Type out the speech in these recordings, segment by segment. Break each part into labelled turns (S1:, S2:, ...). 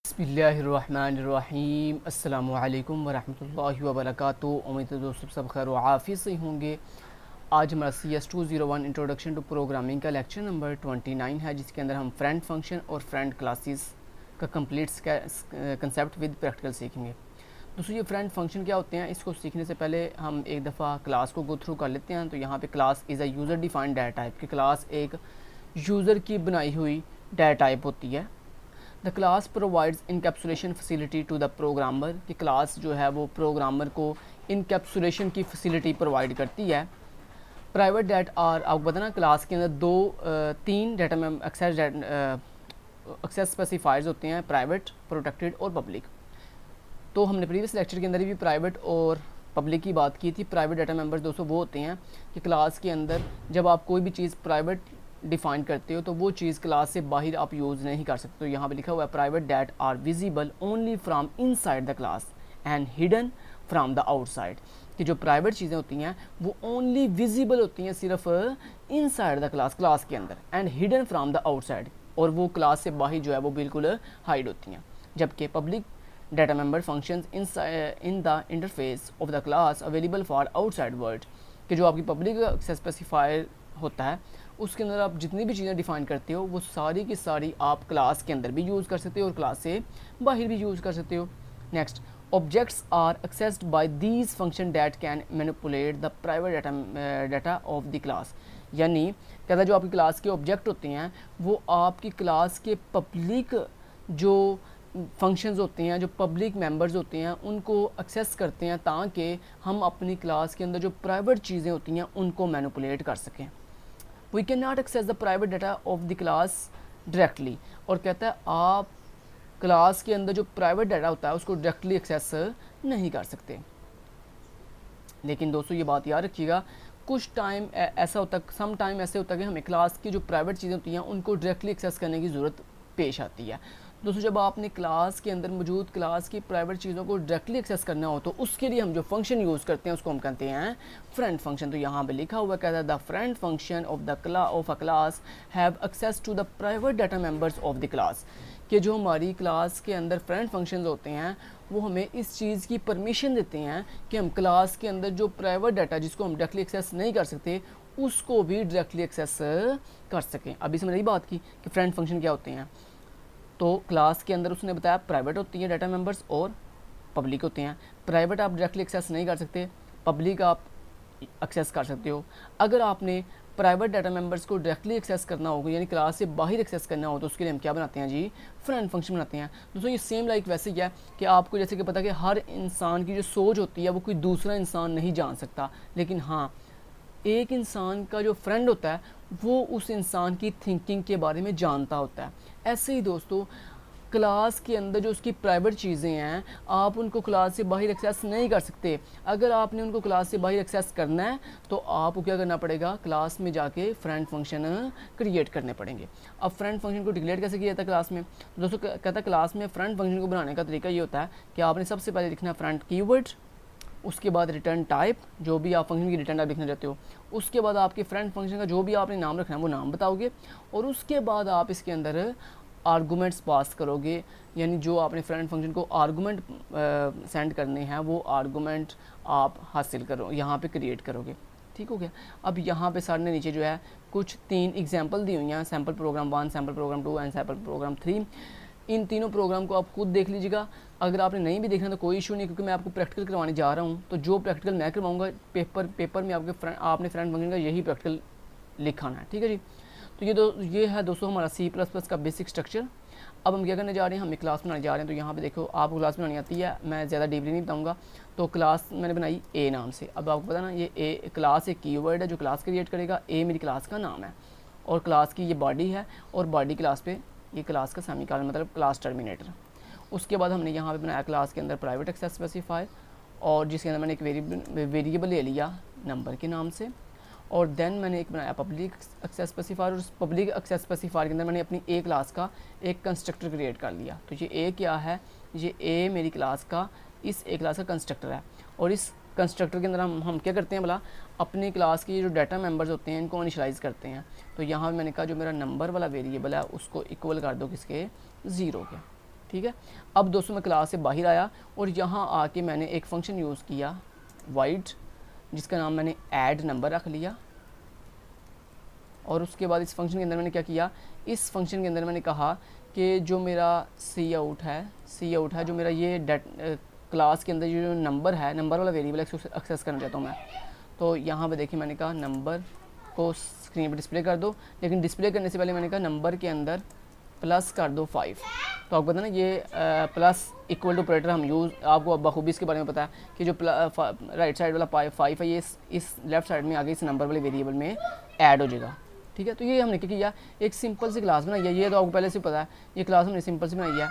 S1: बिस्मिल्लाहिर्रहमानिर्रहीम अस्सलामुअलैकुम वरहमतुल्लाहि वबरकातुहू। उम्मीद है दोस्तों सब खैर व आफियत से होंगे। आज हमारा CS201 इंट्रोडक्शन टू प्रोग्रामिंग का लेक्चर नंबर 29 है, जिसके अंदर हम फ्रेंड फंक्शन और फ्रेंड क्लासेस का कंप्लीट कंसेप्ट विद प्रैक्टिकल सीखेंगे। दोस्तों ये फ्रेंड फंक्शन क्या होते हैं, इसको सीखने से पहले हम एक दफ़ा क्लास को गो थ्रू कर लेते हैं। तो यहाँ पे class is a user defined data type की क्लास एक यूज़र की बनाई हुई डाटा टाइप होती है। The class provides encapsulation facility to the programmer कि क्लास जो है वो प्रोग्रामर को इनकैप्सुलेशन की फैसिलिटी प्रोवाइड करती है। प्राइवेट डेट आर आपको बताना क्लास के अंदर तीन डाटा में एक्सेस स्पेसिफायर्स होते हैं, प्राइवेट, प्रोटेक्टेड और पब्लिक। तो हमने प्रीवियस लेक्चर के अंदर भी प्राइवेट और पब्लिक की बात की थी। प्राइवेट डाटा मेंबर्स दोस्तों वो होते हैं कि क्लास के अंदर जब आप कोई भी चीज़ प्राइवेट डिफाइन करते हो तो वो चीज़ क्लास से बाहर आप यूज़ नहीं कर सकते। तो यहाँ पे लिखा हुआ है private that are visible only from inside the class and hidden from the outside. कि जो प्राइवेट चीज़ें होती हैं वो ओनली विजिबल होती हैं सिर्फ इनसाइड द क्लास के अंदर, and hidden from the outside, और वो क्लास से बाहर जो है वो बिल्कुल हाइड होती हैं। जबकि public data member functions in the interface of the class available for outside world. कि जो आपकी पब्लिक एक्सेस स्पेसिफायर होता है उसके अंदर आप जितनी भी चीज़ें डिफाइन करते हो वो सारी की सारी आप क्लास के अंदर भी यूज़ कर सकते हो और क्लास से बाहर भी यूज़ कर सकते हो। Next, objects are accessed by these function that can manipulate the private data of the class. यानी कहता है जो आपकी क्लास के ऑब्जेक्ट होते हैं वो आपकी क्लास के पब्लिक जो फंक्शंस होते हैं, जो पब्लिक मेंबर्स होते हैं उनको एक्सेस करते हैं ताकि हम अपनी क्लास के अंदर जो प्राइवेट चीज़ें होती हैं उनको मैनिपुलेट कर सकें। We can not access the private data of the class directly. और कहता है आप क्लास के अंदर जो प्राइवेट डाटा होता है उसको डायरेक्टली एक्सेस नहीं कर सकते। लेकिन दोस्तों ये बात याद रखिएगा, कुछ टाइम ऐसा होता है, सम टाइम ऐसे होता है कि हमें क्लास की जो प्राइवेट चीज़ें होती हैं उनको डायरेक्टली एक्सेस करने की ज़रूरत पेश आती है। दोस्तों जब आपने क्लास के अंदर मौजूद क्लास की प्राइवेट चीज़ों को डायरेक्टली एक्सेस करना हो तो उसके लिए हम जो फंक्शन यूज़ करते हैं उसको हम कहते हैं फ्रेंड फंक्शन। तो यहाँ पे लिखा हुआ कहता है the friend function of a class have access to the private data members of the class. कि जो हमारी क्लास के अंदर फ्रेंड फंक्शंस होते हैं वो हमें इस चीज़ की परमिशन देते हैं कि हम क्लास के अंदर जो प्राइवेट डाटा जिसको हम डायरेक्टली एक्सेस नहीं कर सकते उसको भी डायरेक्टली एक्सेस कर सकें। अभी से मैंने यही बात की कि फ्रेंड फंक्शन क्या होते हैं। तो क्लास के अंदर उसने बताया प्राइवेट होती है डाटा मेंबर्स और पब्लिक होते हैं। प्राइवेट आप डायरेक्टली एक्सेस नहीं कर सकते, पब्लिक आप एक्सेस कर सकते हो। अगर आपने प्राइवेट डाटा मेंबर्स को डायरेक्टली एक्सेस करना होगा यानी क्लास से बाहर एक्सेस करना हो तो उसके लिए हम क्या बनाते हैं जी, फ्रेंड फंक्शन बनाते हैं। दोस्तों ये सेम लाइक वैसे ही है कि आपको जैसे कि पता कि हर इंसान की जो सोच होती है वो कोई दूसरा इंसान नहीं जान सकता, लेकिन हाँ एक इंसान का जो फ्रेंड होता है वो उस इंसान की थिंकिंग के बारे में जानता होता है। ऐसे ही दोस्तों क्लास के अंदर जो उसकी प्राइवेट चीज़ें हैं आप उनको क्लास से बाहर एक्सेस नहीं कर सकते। अगर आपने उनको क्लास से बाहर एक्सेस करना है तो आपको क्या करना पड़ेगा, क्लास में जाके फ्रेंड फंक्शन क्रिएट करने पड़ेंगे। अब फ्रेंड फंक्शन को डिक्लेयर कैसे किया जाता है क्लास में? दोस्तों कहता है क्लास में फ्रेंड फंक्शन को बनाने का तरीका ये होता है कि आपने सबसे पहले लिखना है फ्रेंड कीवर्ड, उसके बाद रिटर्न टाइप, जो भी आप फंक्शन की रिटर्न टाइप लिखना चाहते हो, उसके बाद आपके फ्रेंड फंक्शन का जो भी आपने नाम रखना है वो नाम बताओगे, और उसके बाद आप इसके अंदर आर्गूमेंट्स पास करोगे। यानी जो आपने फ्रेंड फंक्शन को आर्गूमेंट सेंड करने हैं वो आर्गूमेंट आप हासिल करो, यहाँ पे क्रिएट करोगे। ठीक हो गया। अब यहाँ पे सर ने नीचे जो है कुछ 3 एग्जांपल दी हुई हैं, sample program 1, sample program 2 and sample program 3। इन तीनों प्रोग्राम को आप खुद देख लीजिएगा। अगर आपने नहीं भी देखना तो कोई इशू नहीं, क्योंकि मैं आपको प्रैक्टिकल करवाने जा रहा हूँ। तो जो प्रैक्टिकल मैं करवाऊँगा पेपर में आपने फ्रेंड फंक्शन का यही प्रैक्टिकल लिखाना है। ठीक है जी। तो ये है दोस्तों हमारा C++ का बेसिक स्ट्रक्चर। अब हम क्या करने जा रहे हैं, हम एक क्लास बनाने जा रहे हैं। तो यहाँ पे देखो आपको क्लास बनानी आती है, मैं ज़्यादा डीपली नहीं बताऊँगा। तो क्लास मैंने बनाई ए नाम से। अब आपको पता ना ये ए क्लास एक कीवर्ड है जो क्लास क्रिएट करेगा। ए मेरी क्लास का नाम है और क्लास की ये बॉडी है, और बॉडी क्लास पे ये क्लास का सेमीकोलन मतलब क्लास टर्मिनेटर। उसके बाद हमने यहाँ पे बनाया क्लास के अंदर प्राइवेट एक्सेस स्पेसिफायर, और जिसके अंदर मैंने एक वेरिएबल ले लिया नंबर के नाम से, और देन मैंने एक बनाया पब्लिक एक्सेस स्पेसिफायर, और उस पब्लिक एक्सेस स्पेसिफायर के अंदर मैंने अपनी ए क्लास का एक कंस्ट्रक्टर क्रिएट कर लिया। तो ये ए क्या है, ये ए मेरी क्लास का इस ए क्लास का कंस्ट्रक्टर है, और इस कंस्ट्रक्टर के अंदर हम क्या करते हैं भला, अपनी क्लास के जो डाटा मेंबर्स होते हैं इनको इनिशियलाइज़ करते हैं। तो यहाँ मैंने कहा जो मेरा नंबर वाला वेरिएबल है उसको इक्वल कर दो किसके, 0 के। ठीक है। अब दोस्तों मैं क्लास से बाहर आया और यहाँ आके मैंने एक फ़ंक्शन यूज़ किया वाइड, जिसका नाम मैंने ऐड नंबर रख लिया। और उसके बाद इस फंक्शन के अंदर मैंने क्या किया, इस फंक्शन के अंदर मैंने कहा कि जो मेरा सी आउट है जो मेरा ये क्लास के अंदर जो नंबर है, नंबर वाला वेरिएबल है, इसको एक्सेस करना चाहता हूँ मैं। तो यहाँ पे देखिए मैंने कहा नंबर को स्क्रीन पर डिस्प्ले कर दो, लेकिन डिस्प्ले करने से पहले मैंने कहा नंबर के अंदर प्लस कर दो 5। तो आपको पता ना ये प्लस इक्वल टू ऑपरेटर हम आपको बखूबी इसके बारे में पता है कि जो राइट साइड वाला 5 है ये इस लेफ्ट साइड में आगे इस नंबर वाले वेरिएबल में ऐड हो जाएगा, ठीक है। तो ये हमने क्या किया, एक सिंपल सी क्लास बनाई है, ये तो आपको पहले से पता है, ये क्लास हमने सिंपल सी बनाई है,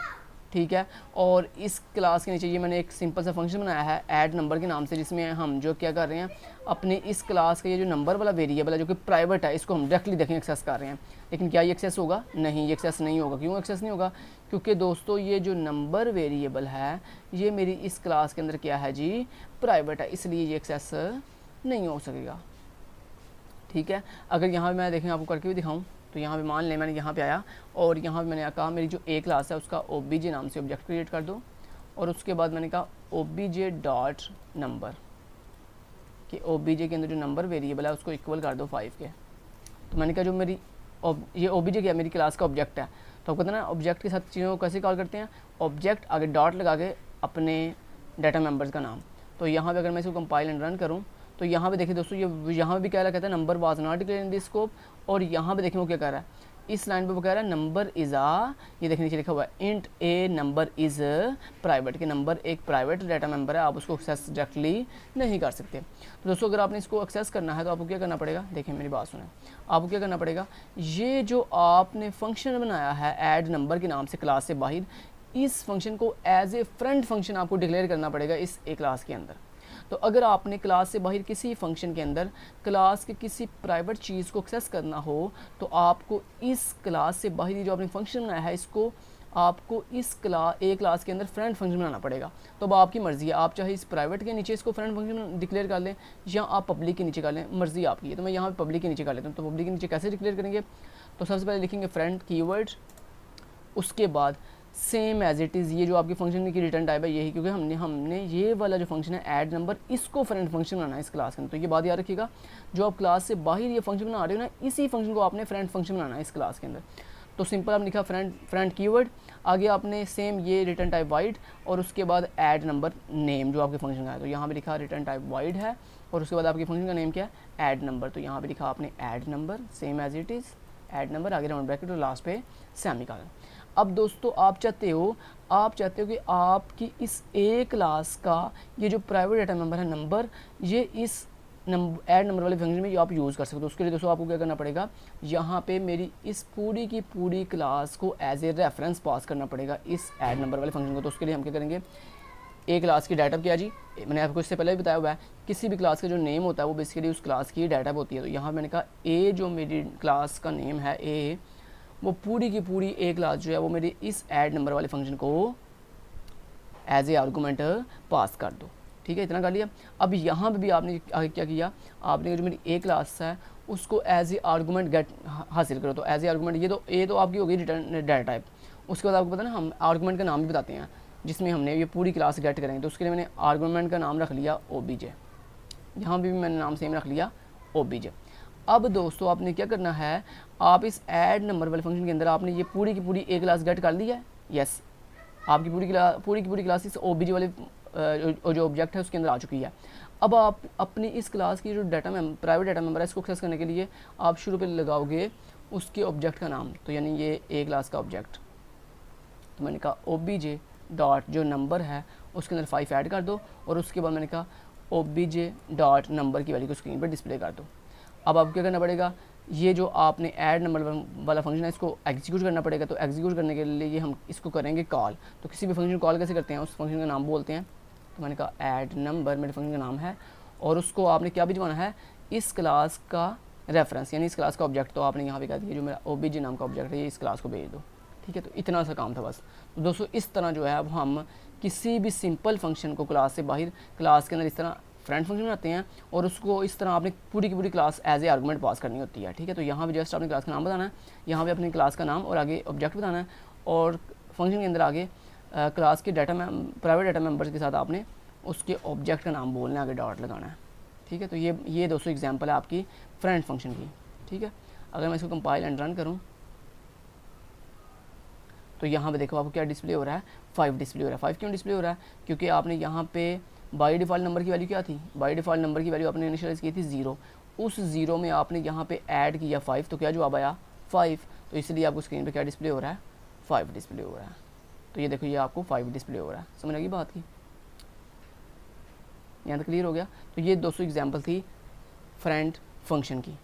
S1: ठीक है। और इस क्लास के नीचे ये मैंने एक सिंपल सा फंक्शन बनाया है ऐड नंबर के नाम से, जिसमें हम जो क्या कर रहे हैं, अपने इस क्लास का ये जो नंबर वाला वेरिएबल है जो कि प्राइवेट है, इसको हम डायरेक्टली देखें एक्सेस कर रहे हैं। लेकिन क्या ये एक्सेस होगा? नहीं, ये एक्सेस नहीं होगा। क्यों एक्सेस नहीं होगा? क्योंकि दोस्तों ये जो नंबर वेरिएबल है ये मेरी इस क्लास के अंदर क्या है जी, प्राइवेट है, इसलिए ये एक्सेस नहीं हो सकेगा, ठीक है। अगर यहाँ पे मैं देखें आपको करके भी दिखाऊं, तो यहाँ पे मान लें मैंने यहाँ पे आया और यहाँ पे मैंने कहा मेरी जो ए क्लास है उसका ओबीजे नाम से ऑब्जेक्ट क्रिएट कर दो, और उसके बाद मैंने कहा ओबीजे डॉट नंबर, कि ओबीजे के अंदर जो नंबर वेरिएबल है उसको इक्वल कर दो 5 के। तो मैंने कहा जो मेरी ये ओबीजे क्या मेरी क्लास का ऑब्जेक्ट है, तो आपको पता ना ऑब्जेक्ट के साथ चीज़ों को कैसे कॉल करते हैं, ऑब्जेक्ट आगे डॉट लगा के अपने डाटा मेम्बर्स का नाम। तो यहाँ पे अगर मैं इसको कंपाइल एंड रन करूँ तो यहाँ पे देखिए दोस्तों, ये यहाँ पे भी क्या कहता है, number was not declared in this scope. और यहाँ पे देखिए वो क्या कह रहा है, इस लाइन पे वो कह रहा है नंबर इज़ ये देखने नीचे लिखा हुआ है int A number is private, के नंबर एक प्राइवेट डाटा मेंबर है, आप उसको एक्सेस डायरेक्टली नहीं कर सकते। तो दोस्तों अगर आपने इसको एक्सेस करना है तो आपको क्या करना पड़ेगा, देखिए मेरी बात सुने, आपको क्या करना पड़ेगा, ये जो आपने फंक्शन बनाया है ऐड नंबर के नाम से क्लास से बाहर, इस फंक्शन को एज ए फ्रेंड फंक्शन आपको डिक्लेयर करना पड़ेगा इस ए क्लास के अंदर। तो अगर आपने क्लास से बाहर किसी फंक्शन के अंदर क्लास के किसी प्राइवेट चीज़ को एक्सेस करना हो, तो आपको इस क्लास से बाहर जो आपने फंक्शन बनाया है इसको आपको इस क्लास के अंदर फ्रेंड फंक्शन बनाना पड़ेगा। तो अब आपकी मर्ज़ी है, आप चाहे इस प्राइवेट के नीचे इसको फ्रेंड फंक्शन डिक्लेयर कर लें या आप पब्लिक के नीचे कर लें, मर्ज़ी आपकी है। तो मैं यहाँ पे पब्लिक के नीचे कर लेता हूँ। तो पब्लिक के नीचे कैसे डिक्लेयर करेंगे, तो सबसे पहले लिखेंगे फ्रेंड कीवर्ड, उसके बाद सेम एज इट इज़, ये जो आपकी फंक्शन की रिटर्न टाइप है यही, क्योंकि हमने ये वाला जो फंक्शन है ऐड नंबर, इसको फ्रेंड फंक्शन बनाना है इस क्लास के अंदर। तो ये बात याद रखिएगा, जो आप क्लास से बाहर ये फंक्शन बना रहे हो ना, इसी फंक्शन को आपने फ्रेंड फंक्शन बनाना है इस क्लास के अंदर। तो सिंपल आपने लिखा फ्रेंड कीवर्ड, आगे आपने सेम ये रिटर्न टाइप वाइड, और उसके बाद ऐड नंबर नेम जो आपके फंक्शन का है। तो यहाँ पे लिखा रिटर्न टाइप वाइड है, और उसके बाद आपके फंक्शन का नेम क्या है, ऐड नंबर। तो यहाँ पे लिखा आपने add number, same as it is add number, आगे राउंड ब्रैकेट और लास्ट पे सेमीकोलन। अब दोस्तों आप चाहते हो कि आपकी इस ए क्लास का ये जो प्राइवेट डाटा मेंबर है नंबर, ये इस ऐड नंबर वाले फंक्शन में आप यूज़ कर सकते हो। उसके लिए दोस्तों आपको क्या करना पड़ेगा, यहाँ पे मेरी इस पूरी की पूरी क्लास को एज ए रेफरेंस पास करना पड़ेगा इस ऐड नंबर वाले फंक्शन को। तो उसके लिए हम क्या करेंगे, ए क्लास की डाटा क्या जी, मैंने आपको इससे पहले भी बताया हुआ है, किसी भी क्लास का जो नेम होता है वो बेसिकली उस क्लास की डाटा होती है। तो यहाँ मैंने कहा ए जो मेरी क्लास का नेम है ए, वो पूरी की पूरी ए क्लास जो है वो मेरी इस ऐड नंबर वाले फंक्शन को एज ए आर्गूमेंट पास कर दो, ठीक है। इतना कर लिया। अब यहाँ पे भी आपने आगे क्या किया, आपने जो मेरी ए क्लास है उसको एज ए आर्गूमेंट गेट हासिल करो। तो एज ए आर्गूमेंट ये तो आपकी होगी रिटर्न डाटा टाइप। उसके बाद आपको पता ना हम आर्गूमेंट का नाम भी बताते हैं जिसमें हमने ये पूरी क्लास गेट करेंगे। तो उसके लिए मैंने आर्गूमेंट का नाम रख लिया ओबीजे, यहाँ भी मैंने नाम सेम रख लिया ओबीजे। अब दोस्तों आपने क्या करना है, आप इस ऐड नंबर वाले फंक्शन के अंदर आपने ये पूरी की पूरी ए क्लास गेट कर ली है। यस, आपकी पूरी की पूरी क्लास इस ओबीजे वाले जो ऑब्जेक्ट है उसके अंदर आ चुकी है। अब आप अपनी इस क्लास की जो प्राइवेट डाटा मेंबर है इसको एक्सेस करने के लिए आप शुरू पे लगाओगे उसके ऑब्जेक्ट का नाम। तो यानी ये ए क्लास का ऑब्जेक्ट, तो मैंने कहा ओबीजे डॉट जो नंबर है उसके अंदर 5 ऐड कर दो, और उसके बाद मैंने कहा ओबीजे डॉट नंबर की वैल्यू को स्क्रीन पर डिस्प्ले कर दो। अब आपको क्या करना पड़ेगा, ये जो आपने ऐड नंबर वाला फंक्शन है इसको एग्जीक्यूट करना पड़ेगा। तो एग्जीक्यूट करने के लिए हम इसको करेंगे कॉल। तो किसी भी फंक्शन कॉल कैसे करते हैं, उस फंक्शन का नाम बोलते हैं। तो मैंने कहा ऐड नंबर मेरे फंक्शन का नाम है, और उसको आपने क्या भिजवाना है, इस क्लास का रेफरेंस यानी इस क्लास का ऑब्जेक्ट। तो आपने यहाँ पे कह दिया जो मेरा ओबीजे नाम का ऑब्जेक्ट है ये इस क्लास को भेज दो, ठीक है। तो इतना सा काम था बस। तो दोस्तों इस तरह जो है अब हम किसी भी सिंपल फंक्शन को क्लास से बाहर क्लास के अंदर इस तरह फ्रेंड फंक्शन बनाते हैं, और उसको इस तरह आपने पूरी की पूरी क्लास एज ए आर्गूमेंट पास करनी होती है, ठीक है। तो यहाँ पे जस्ट आपने क्लास का नाम बताना है, यहाँ पे अपनी क्लास का नाम और आगे ऑब्जेक्ट बताना है, और फंक्शन के अंदर आगे क्लास के डाटा प्राइवेट डाटा मेंबर्स के साथ आपने उसके ऑब्जेक्ट का नाम बोलना है, आगे डॉट लगाना है। ठीक है, तो ये दोस्तों एग्जांपल है आपकी फ्रेंड फंक्शन की। ठीक है, अगर मैं इसको कंपाइल एंड रन करूँ तो यहाँ पे देखो आपको क्या डिस्प्ले हो रहा है, 5 डिस्प्ले हो रहा है। 5 क्यों डिस्प्ले हो रहा है? क्योंकि आपने यहाँ पे बाई डिफ़ॉल्ट नंबर की वैल्यू क्या थी, बाई डिफ़ॉल्ट नंबर की वैल्यू आपने इनिशियलाइज की थी 0, उस 0 में आपने यहाँ पे ऐड किया 5, तो क्या जवाब आया 5, तो इसलिए आपको स्क्रीन पे क्या डिस्प्ले हो रहा है, 5 डिस्प्ले हो रहा है। तो ये देखो ये आपको 5 डिस्प्ले हो रहा है। समझ लगी बात की? यहाँ तक क्लियर हो गया? तो ये दोस्तों एग्जाम्पल थी फ्रेंड फंक्शन की।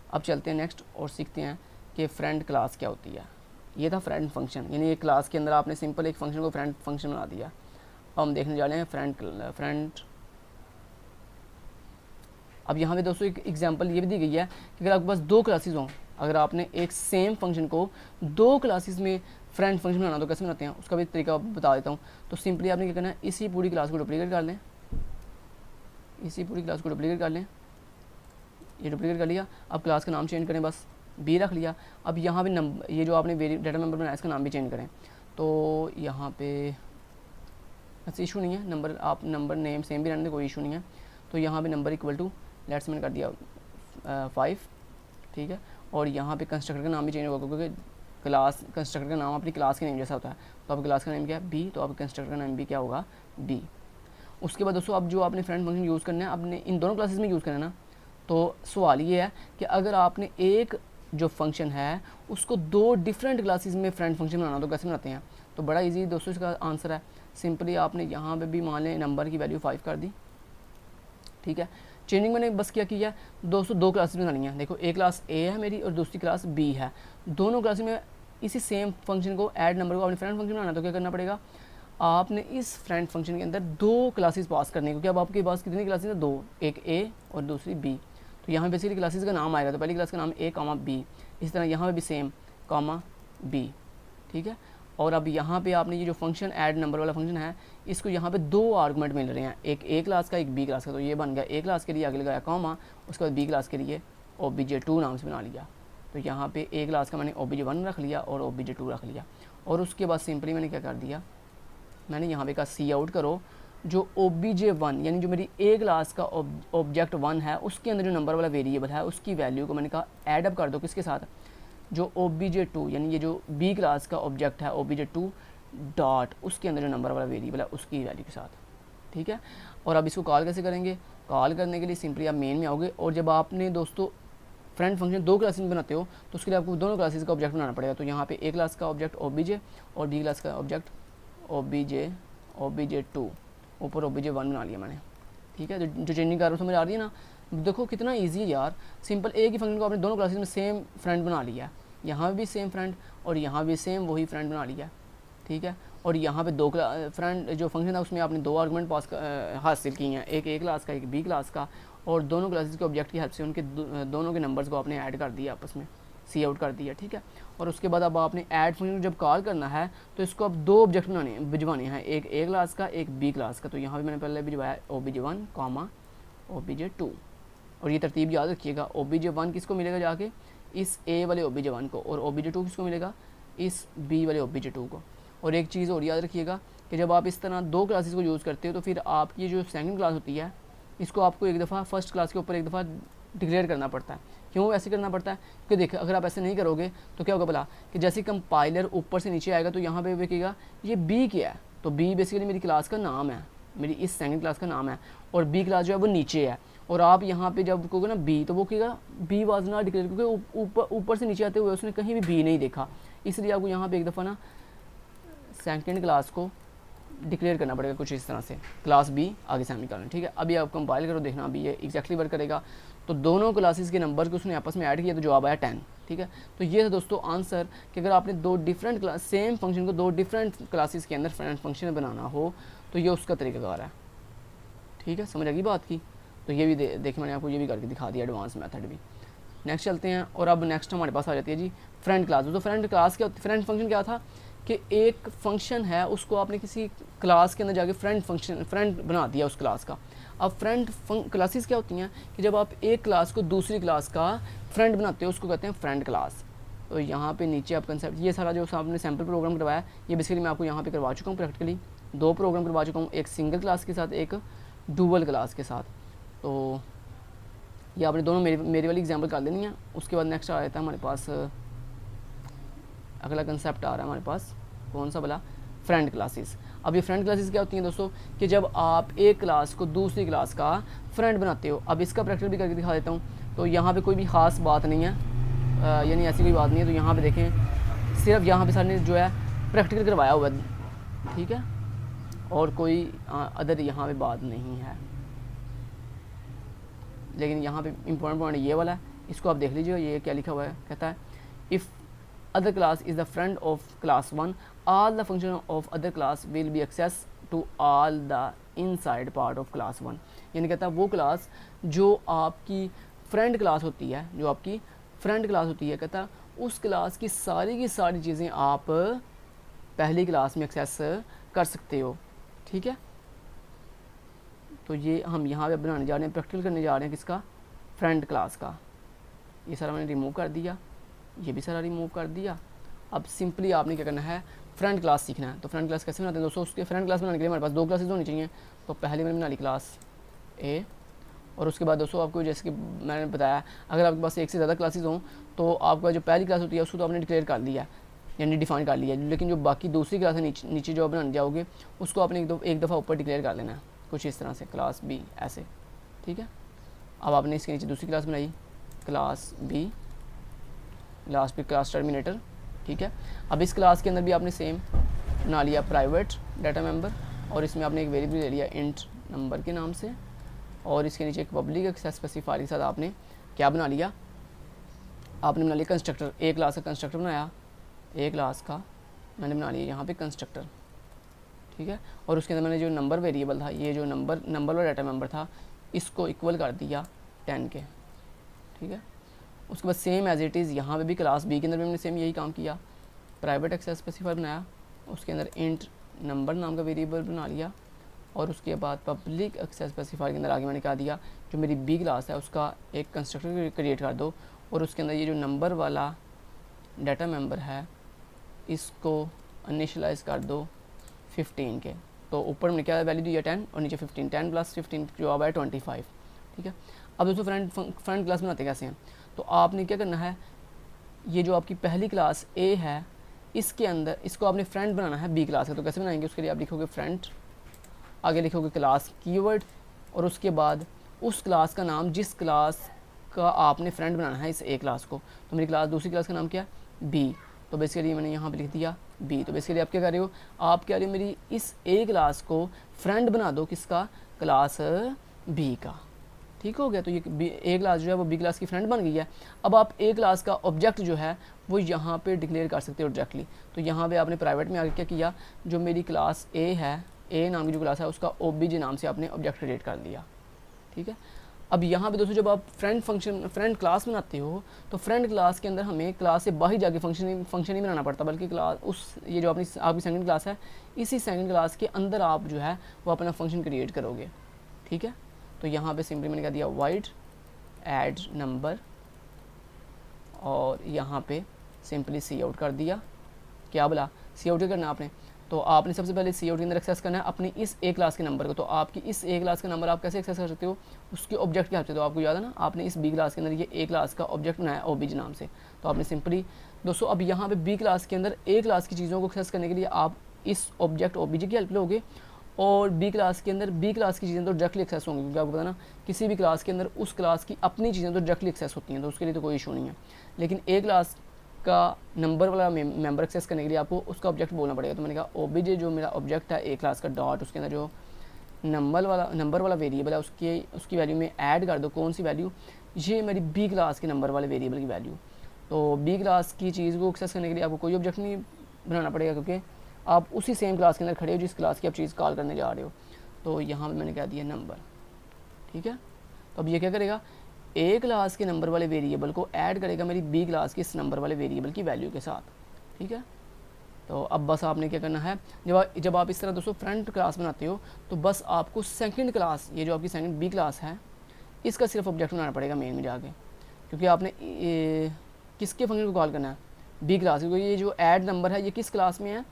S1: अब चलते हैं नेक्स्ट और सीखते हैं कि फ्रेंड क्लास क्या होती है। ये था फ्रेंड फंक्शन, यानी एक क्लास के अंदर आपने सिंपल एक फंक्शन को फ्रेंड फंक्शन बना दिया। अब हम देखने जा रहे हैं फ्रेंड। अब यहाँ पे दोस्तों एक एग्जांपल ये भी दी गई है कि अगर आपके पास 2 क्लासेस हों, अगर आपने एक सेम फंक्शन को 2 क्लासेस में फ्रेंड फंक्शन बनाना तो कैसे बनाते हैं, उसका भी तरीका बता देता हूँ। तो सिंपली आपने क्या करना है, इसी पूरी क्लास को डुप्लीकेट कर लें, इसी पूरी क्लास को डुप्लीकेट कर लें, ये डुप्लीकेट कर लिया। अब क्लास का नाम चेंज करें, बस बी रख लिया। अब यहाँ पे ये जो आपने डाटा मेंबर बनाया इसका नाम भी चेंज करें। तो यहाँ पे ऐसे इशू नहीं है, नंबर आप नंबर नेम सेम भी रहने दें, कोई इशू नहीं है। तो यहाँ पे नंबर इक्वल टू लेट्स मैंने कर दिया 5, ठीक है। और यहाँ पे कंस्ट्रक्टर का नाम भी चेंज होगा, क्योंकि क्लास कंस्ट्रक्टर का नाम अपनी क्लास के नेम जैसा होता है। तो आपकी क्लास का नेम क्या है, बी, तो आपके कंस्ट्रक्टर का नाम भी क्या होगा, बी। उसके बाद दोस्तों अब जो आपने फ्रेंड फंक्शन यूज़ करना है, आपने इन दोनों क्लासेस में यूज़ करना है ना। तो सवाल ये है कि अगर आपने एक जो फंक्शन है उसको 2 डिफरेंट क्लासेस में फ्रेंड फंक्शन बनाना तो कैसे बनाते हैं। तो बड़ा इजी दोस्तों इसका आंसर है, सिंपली आपने यहाँ पे भी मान लें नंबर की वैल्यू 5 कर दी, ठीक है। चेंजिंग मैंने बस क्या किया, दोस्तों 2 क्लासेस बनानी है। देखो एक क्लास ए है मेरी और दूसरी क्लास बी है, दोनों क्लासेस में इसी सेम फंक्शन को ऐड नंबर को अपने फ्रेंड फंक्शन बनाना, तो क्या करना पड़ेगा, आपने इस फ्रेंड फंक्शन के अंदर 2 क्लासेस पास करने, क्योंकि अब आपके पास कितनी क्लासेस है, 2, एक ए और दूसरी बी। तो यहाँ बेसिकली क्लासेस का नाम आएगा, तो पहली क्लास का नाम ए कामा बी, इस तरह यहाँ पे भी सेम कामा बी, ठीक है। और अब यहाँ पे आपने ये जो फंक्शन ऐड नंबर वाला फंक्शन है, इसको यहाँ पे 2 आर्गुमेंट मिल रहे हैं, एक ए क्लास का एक बी क्लास का। तो ये बन गया ए क्लास के लिए आगे लगाया कॉमा, उसके बाद बी क्लास के लिए obj2 नाम से बना लिया। तो यहाँ पे ए क्लास का मैंने obj1 रख लिया और obj2 रख लिया। और उसके बाद सिंपली मैंने क्या कर दिया, मैंने यहाँ पे कहा सी आउट करो जो obj1 यानी जो मेरी ए क्लास का ऑब्जेक्ट 1 है उसके अंदर जो नंबर वाला वेरिएबल है उसकी वैल्यू को मैंने कहा ऐड अप कर दो, किसके साथ, जो obj2 यानी ये जो बी क्लास का ऑब्जेक्ट है obj2 डॉट उसके अंदर जो नंबर वाला वेरिएबल है उसकी वैल्यू के साथ, ठीक है। और अब इसको कॉल कैसे करेंगे, कॉल करने के लिए सिंपली आप मेन में आओगे, और जब आपने दोस्तों फ्रेंड फंक्शन 2 क्लासेस में बनाते हो तो उसके लिए आपको दोनों क्लासेस का ऑब्जेक्ट बनाना पड़ेगा। तो यहाँ पे ए क्लास का ऑब्जेक्ट obj और बी क्लास का ऑब्जेक्ट obj2, ऊपर obj1 बना लिया मैंने, ठीक है। जो चेंजिंग कर रहा हूँ समझ आ रही है ना। देखो कितना ईजी है यार, सिंपल एक ही फंक्शन को आपने दोनों क्लासेस में सेम फ्रेंड बना लिया, यहाँ भी सेम फ्रेंड और यहाँ भी सेम वही फ्रेंड बना लिया, ठीक है। और यहाँ पे 2 फ्रेंड जो फंक्शन था उसमें आपने 2 आर्गुमेंट पास हासिल किए हैं, एक ए क्लास का एक बी क्लास का, और दोनों क्लासेस के ऑब्जेक्ट की हेल्प से उनके दोनों के नंबर्स को आपने ऐड कर दिया, आपस में सी आउट कर दिया, ठीक है। और उसके बाद अब आपने ऐड फंक्शन जब कॉल करना है तो इसको अब 2 ऑब्जेक्ट भिजवाने हैं, एक ए क्लास का एक बी क्लास का। तो यहाँ पे मैंने पहले भिजवाया obj1 कॉमा obj2, और ये तरतीब याद रखिएगा, obj1 किसको मिलेगा जाके, इस ए वाले obj1 को, और obj2 किसको मिलेगा, इस बी वाले obj2 को। और एक चीज़ और याद रखिएगा कि जब आप इस तरह 2 क्लासेस को यूज़ करते हो तो फिर आपकी जो सेकंड क्लास होती है इसको आपको एक दफ़ा फर्स्ट क्लास के ऊपर एक दफ़ा डिक्लेयर करना पड़ता है। क्यों ऐसे करना पड़ता है, क्योंकि देखिए अगर आप ऐसे नहीं करोगे तो क्या होगा भला, कि जैसे कंपाइलर ऊपर से नीचे आएगा तो यहाँ पे देखेगा ये बी क्या है, तो बी बेसिकली मेरी क्लास का नाम है, मेरी इस सेकंड क्लास का नाम है, और बी क्लास जो है वो नीचे है। और आप यहाँ पे जब कहोगे ना बी, तो वो कहेगा बी वाज नॉट डिक्लेयर, क्योंकि ऊपर से नीचे आते हुए उसने कहीं भी बी नहीं देखा, इसलिए आपको यहाँ पे एक दफ़ा ना सेकंड क्लास को डिक्लेयर करना पड़ेगा कुछ इस तरह से, क्लास बी आगे सेमीकोलन, ठीक है। अभी आप कंपाइल करो, देखना अभी ये एग्जैक्टली वर्क करेगा। तो दोनों क्लासेस के नंबर को उसने आपस में ऐड किया तो जवाब आया 10, ठीक है। तो ये था दोस्तों आंसर कि अगर आपने 2 डिफरेंट क्लास सेम फंक्शन को 2 डिफरेंट क्लासेस के अंदर फ्रेंड फंक्शन बनाना हो तो ये उसका तरीकाकार है, ठीक है। समझ आ गई बात की। तो ये भी देखिए मैंने आपको ये भी करके दिखा दिया एडवांस मेथड भी। नेक्स्ट चलते हैं, और अब नेक्स्ट हमारे पास आ जाती है जी फ्रेंड क्लास। तो फ्रेंड क्लास क्या, फ्रेंड फंक्शन क्या था कि एक फंक्शन है उसको आपने किसी क्लास के अंदर जाके फ्रेंड बना दिया उस क्लास का। अब फ्रेंड क्लासेस क्या होती हैं कि जब आप एक क्लास को दूसरी क्लास का फ्रेंड बनाते हो उसको कहते हैं फ्रेंड क्लास। तो यहाँ पे नीचे आप कंसेप्ट, ये सारा जो आपने सैम्पल प्रोग्राम करवाया ये बेसिकली मैं आपको यहाँ पे करवा चुका हूँ प्रैक्टिकली। 2 प्रोग्राम करवा चुका हूँ, एक सिंगल क्लास के साथ, एक डुअल क्लास के साथ। तो ये आपने दोनों मेरी वाली एग्जांपल कर लेनी है। उसके बाद नेक्स्ट आ जाता है हमारे पास, अगला कंसेप्ट आ रहा है हमारे पास, कौन सा भला, फ्रेंड क्लासेस। अब ये फ्रेंड क्लासेस क्या होती हैं दोस्तों, कि जब आप एक क्लास को दूसरी क्लास का फ्रेंड बनाते हो। अब इसका प्रैक्टिकल भी करके दिखा देता हूँ। तो यहाँ पे कोई भी ख़ास बात नहीं है, यानी ऐसी कोई बात नहीं है। तो यहाँ पे देखें, सिर्फ यहाँ पे सर ने जो है प्रैक्टिकल करवाया हुआ है, ठीक है, और कोई अदर यहाँ पे बात नहीं है। लेकिन यहाँ पे इम्पोर्टेंट पॉइंट ये वाला है, इसको आप देख लीजिए। ये क्या लिखा हुआ है, कहता है if other class is the friend of class 1, all the function of other class will be access to all the inside part of class 1। यानी कहता है वो क्लास जो आपकी फ्रेंड क्लास होती है, जो आपकी फ्रेंड क्लास होती है, कहता है उस क्लास की सारी चीज़ें आप पहली क्लास में एक्सेस कर सकते हो, ठीक है। तो ये हम यहाँ पे बनाने जा रहे हैं, प्रैक्टिकल करने जा रहे हैं किसका, फ्रेंड क्लास का। ये सारा मैंने रिमूव कर दिया, ये भी सारा रिमूव कर दिया। अब सिंपली आपने क्या करना है, फ्रेंड क्लास सीखना है। तो फ्रेंड क्लास कैसे बनाते हैं दोस्तों, उसके फ्रेंड क्लास बनाने के लिए हमारे पास 2 क्लासेस होनी चाहिए। तो पहले मैंने बना ली क्लास ए, और उसके बाद दोस्तों आपको जैसे कि मैंने बताया, अगर आपके पास एक से ज़्यादा क्लासेस हों तो आपका जो पहली क्लास होती है उसको तो आपने डिक्लेयर कर लिया, यानी डिफाइन कर लिया। लेकिन जो बाकी दूसरी क्लास है नीचे जो आप बनाने जाओगे उसको आपने एक दफ़ा ऊपर डिक्लेयर कर लेना है, कुछ इस तरह से, क्लास बी ऐसे, ठीक है। अब आपने इसके नीचे दूसरी क्लास बनाई, क्लास बी, लास्ट पे क्लास टर्मिनेटर, ठीक है। अब इस क्लास के अंदर भी आपने सेम बना लिया प्राइवेट डाटा मेंबर, और इसमें आपने एक वेरिएबल ले लिया इंट नंबर के नाम से, और इसके नीचे एक पब्लिक एक्सेस स्पेसिफायर के साथ आपने क्या बना लिया, आपने बना लिया कंस्ट्रक्टर। एक क्लास का कंस्ट्रक्टर बनाया, एक क्लास का मैंने बना लिया यहाँ पे कंस्ट्रक्टर, ठीक है। और उसके अंदर मैंने जो नंबर वेरिएबल था, ये जो नंबर वाला डाटा मेंबर था, इसको इक्वल कर दिया 10 के, ठीक है। उसके बाद सेम एज इट इज़ यहाँ पे भी क्लास बी के अंदर भी हमने सेम यही काम किया, प्राइवेट एक्सेस स्पेसिफायर बनाया, उसके अंदर इंट नंबर नाम का वेरिएबल बना लिया, और उसके बाद पब्लिक एक्सेस स्पेसिफायर के अंदर आगे मैंने कहा दिया जो मेरी बी क्लास है उसका एक कंस्ट्रक्टर क्रिएट कर दो, और उसके अंदर ये जो नंबर वाला डाटा मेंबर है इसको इनिशियलाइज कर दो 15 के। तो ऊपर मैंने क्या वैल्यू दिया 10 और नीचे 15, 10 + 15 जो अब है 25, ठीक है। अब दोस्तों फ्रेंड क्लास बनाते कैसे हैं, तो आपने क्या करना है, ये जो आपकी पहली क्लास ए है इसके अंदर इसको आपने फ्रेंड बनाना है बी क्लास का। तो कैसे बनाएंगे, उसके लिए आप लिखोगे फ्रेंड, आगे लिखोगे क्लास कीवर्ड, और उसके बाद उस क्लास का नाम जिस क्लास का आपने फ्रेंड बनाना है इस ए क्लास को। तो मेरी क्लास दूसरी क्लास का नाम क्या, बी, तो बेसिकली मैंने यहाँ पे लिख दिया बी। तो बेसिकली आप क्या कर रहे हो, आप क्या रहे हो, मेरी इस ए क्लास को फ्रेंड बना दो किसका, क्लास बी का, ठीक हो गया। तो ये ए क्लास जो है वो बी क्लास की फ्रेंड बन गई है। अब आप ए क्लास का ऑब्जेक्ट जो है वो यहाँ पे डिक्लेयर कर सकते हो डायरेक्टली। तो यहाँ पे आपने प्राइवेट में आगे क्या किया, जो मेरी क्लास ए है, ए नाम की जो क्लास है उसका ओबीजे नाम से आपने ऑब्जेक्ट क्रिएट कर लिया, ठीक है। अब यहाँ पे दोस्तों जब आप फ्रेंड क्लास बनाते हो तो फ्रेंड क्लास के अंदर हमें क्लास से बाहर जाके फंक्शन नहीं बनाना पड़ता, बल्कि क्लास ये जो आपकी सेकंड क्लास है इसी सेकंड क्लास के अंदर आप जो है वो अपना फंक्शन क्रिएट करोगे, ठीक है। तो यहाँ पे सिंपली मैंने कह दिया वाइड ऐड नंबर, और यहाँ पे सिंपली सी आउट कर दिया। क्या बोला, सी आउट करना आपने, तो आपने सबसे पहले सी आउट के अंदर एक्सेस करना है अपनी इस ए क्लास के नंबर को। तो आपकी इस ए क्लास का नंबर आप कैसे एक्सेस कर सकते हो, उसके ऑब्जेक्ट क्या होते हैं, तो आपको याद है ना, आपने इस बी क्लास के अंदर ये ए क्लास का ऑब्जेक्ट बनाया ओबीजे नाम से। तो आपने सिंपली दोस्तों अब यहाँ पे बी क्लास के अंदर ए क्लास की चीज़ों को एक्सेस करने के लिए आप इस ऑब्जेक्ट ओबीजे की हेल्प लोगे, और बी क्लास के अंदर बी क्लास की चीज़ें तो डायरेक्टली एक्सेस होंगी, क्योंकि आपको पता ना किसी भी क्लास के अंदर उस क्लास की अपनी चीज़ें तो डायरेक्टली एक्सेस होती हैं, तो उसके लिए तो कोई इशू नहीं है। लेकिन ए क्लास का नंबर वाला मेंबर एक्सेस करने के लिए आपको उसका ऑब्जेक्ट बोलना पड़ेगा। तो मैंने कहा ओबीजे जो मेरा ऑब्जेक्ट है ए क्लास का डॉट, उसके अंदर जो नंबर वाला वेरिएबल है उसकी वैल्यू में ऐड कर दो कौन सी वैल्यू, ये मेरी बी क्लास के नंबर वाले वेरिएबल की वैल्यू। तो बी क्लास की चीज़ को एक्सेस करने के लिए आपको कोई ऑब्जेक्ट नहीं बनाना पड़ेगा, क्योंकि आप उसी सेम क्लास के अंदर खड़े हो जिस क्लास की आप चीज़ कॉल करने जा रहे हो। तो यहाँ पे मैंने कह दिया नंबर, ठीक है। तो अब ये क्या करेगा, ए क्लास के नंबर वाले वेरिएबल को ऐड करेगा मेरी बी क्लास के इस नंबर वाले वेरिएबल की वैल्यू के साथ, ठीक है। तो अब बस आपने क्या करना है, जब आप इस तरह दोस्तों फ्रेंड क्लास बनाते हो तो बस आपको सेकंड क्लास, ये जो आपकी सेकंड बी क्लास है, इसका सिर्फ ऑब्जेक्ट बनाना पड़ेगा मेन में जाके, क्योंकि आपने किसके फंक्शन को कॉल करना है, बी क्लास, क्योंकि ये जो ऐड नंबर है ये किस क्लास में है,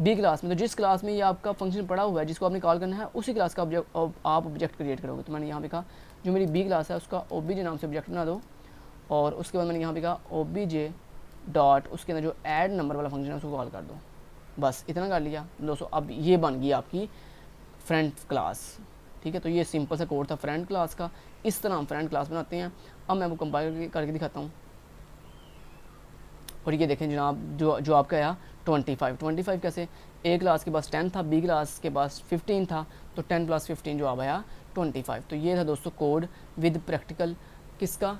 S1: बी क्लास में। तो जिस क्लास में ये आपका फंक्शन पड़ा हुआ है जिसको आपने कॉल करना है उसी क्लास का आप ऑब्जेक्ट क्रिएट करोगे। तो मैंने यहाँ पे कहा जो मेरी बी क्लास है उसका ओबीजे नाम से ऑब्जेक्ट बना दो, और उसके बाद मैंने यहाँ पे कहा ओबीजे डॉट उसके अंदर जो ऐड नंबर वाला फंक्शन है उसको कॉल कर दो। बस इतना कर लिया दोस्तों। अब ये बन गई आपकी फ्रेंड क्लास। ठीक है, तो ये सिंपल सा कोड था फ्रेंड क्लास का। इस तरह हम फ्रेंड क्लास बनाते हैं। अब मैं वो कंपाइल करके दिखाता हूँ। और ये देखें जनाब, जो आपका आया 25 कैसे, ए क्लास के पास 10 था, बी क्लास के पास 15 था, तो 10 + 15 जो अब आया 25। तो ये था दोस्तों कोड विद प्रैक्टिकल किसका,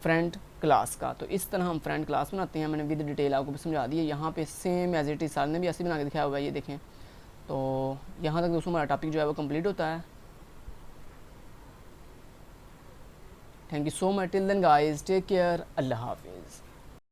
S1: फ्रेंड क्लास का। तो इस तरह हम फ्रेंड क्लास बनाते हैं। मैंने विद डिटेल आपको समझा दी है। यहाँ पे सेम एज इट इज़ साल ने भी ऐसे बना के दिखाया हुआ है, ये देखें। तो यहाँ तक दोस्तों हमारा टॉपिक जो है वो कंप्लीट होता है। Thank you so much, till then guys, take care, अल्लाह हाफिज़।